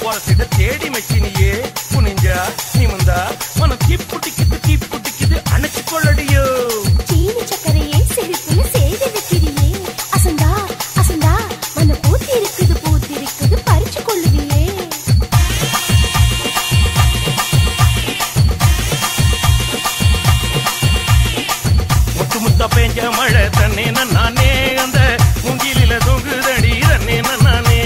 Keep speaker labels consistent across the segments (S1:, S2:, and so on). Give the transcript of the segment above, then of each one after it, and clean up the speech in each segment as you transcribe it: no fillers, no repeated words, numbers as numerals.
S1: உரசிட தேடி மெச்சினியே குனிஞ்சா நிமிந்தா மனம் தீப்புட்டிக்குது அணைச்சு கொள்ளடியோ
S2: சீனி சக்கரையே சிரிப்புல செய்து வைக்கிறியே அசந்தா அசந்தா மன பூத்தி இருக்குது பறிச்சு கொள்ளுவியே
S1: முத்து முத்தா பேஞ்ச மழை தன்னே நானே அந்த முங்கிலில தொங்குதடி தன்னே நானே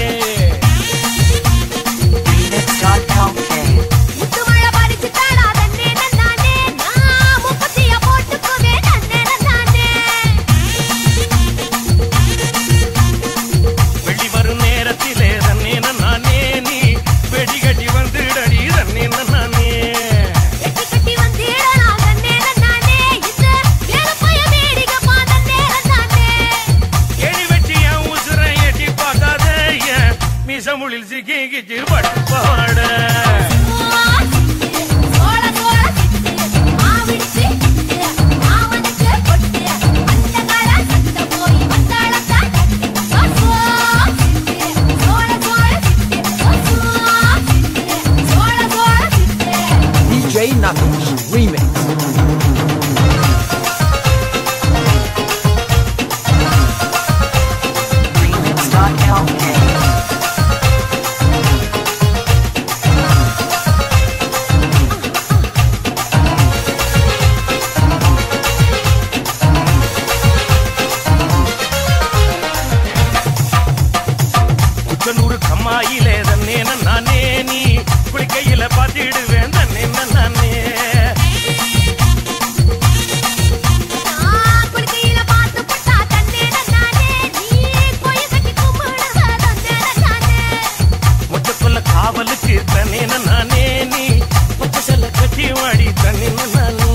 S1: தமிழில் சிக்கிச்சு பட்டு பாட
S3: DJ Knuckles Remix.
S1: நூறு கம்மாயிலே தன்னே நானே நீ குளிக்கையில பாத்திடுவேன் தன்னே நானே
S2: குளிக்கையில பாத்து பட்டா தன்னே நானே நீ கோயில் கட்டி கும்பிடுவ தன்னே நானே
S1: முச்சக்குள்ள காவலுக்கு தன்னே நானே நீ பச்சல கட்டி வாடி தன்னே நானே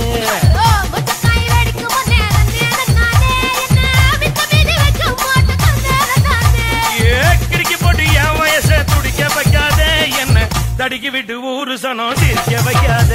S1: தடிக்கி விட்டு ஊரு சனம் சிரிக்க வைக்காத